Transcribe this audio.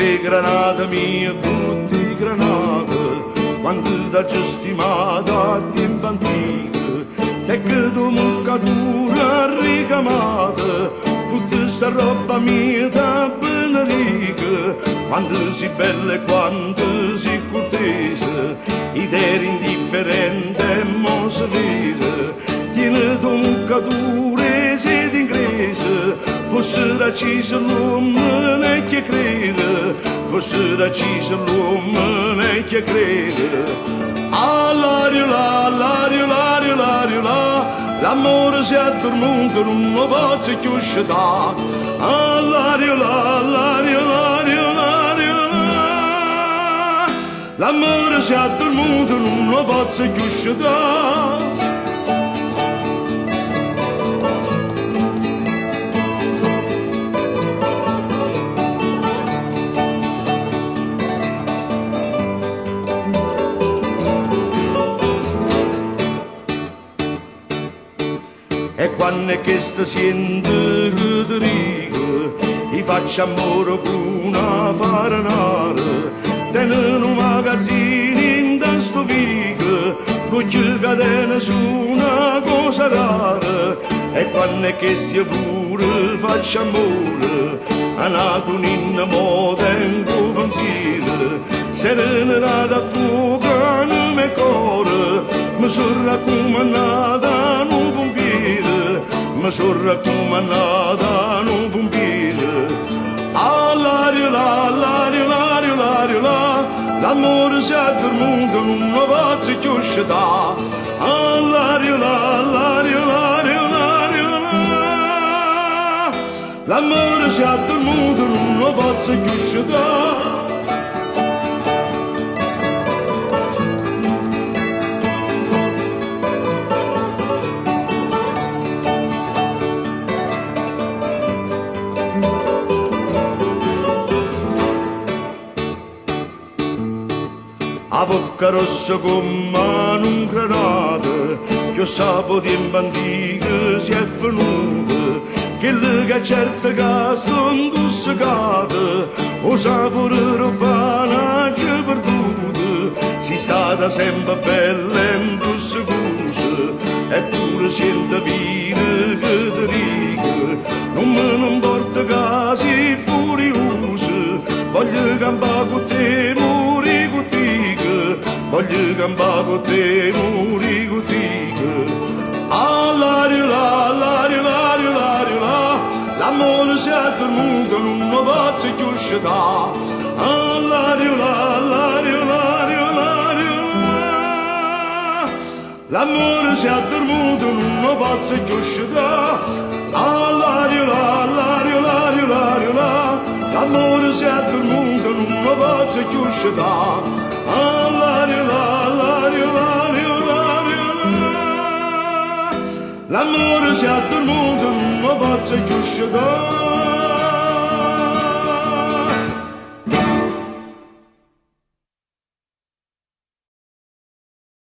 caffè granata mia, frutti granata, quando da già stimata a tempo antico, e che tu muccatura ricamata, tutta sta roba mia da benedica, quando si bella e quando si cortese, idea indifferente e mo si ride, tiene tu muccatura e siete inglese, fosse racisa l'uomo e che crede, fosse racisa l'uomo e che crede. All'aria là, all'aria, l'aria, l'aria là, l'amore si addormenta, non lo posso più uscire. All'aria là, all'aria, l'aria, l'aria là, l'amore si addormenta, non lo posso più uscire. E quando è che si sente che ti dico, gli faccio amore con una faranara, tenendo un magazzino in sto vico, con le catene su una cosa rara. E quando è che si pure faccio amore, è nato un'innamoda in tuo pensiero, serena da fuoco nel mio cuore, mi sono raccomandata un pompiere, mi sono raccomandata un pompiere. All'aria là, all'aria, l'aria, l'aria là, l'amore si addormenta, non lo posso più uscire. All'aria là, all'aria, l'aria, l'aria là, l'amore si addormenta, non lo posso più uscire. A bocca rossa come un granata, che sapo di imbandiga si è venuta, che le certe che sono dussicate, o sapore urbana c'è perduta, si stata sempre bella e dussecosa, eppure sente vita che ti dica, non me ne importa che si furiosa, voglio campare con te, morire con te, voglio campare con te, morire con te. All'aria là, all'aria, l'aria, l'aria là, l'amore si addormenta, non lo posso più uscire. All'aria là, all'aria, l'aria, l'aria là, l'amore si addormenta, non lo posso più uscire. All'aria là, all'aria, l'aria, l'aria là, l'amore si addormenta, non lo posso più uscire. All'aria là, all'aria, l'aria, l'aria là, l'amore si addormenta, non lo posso più uscire.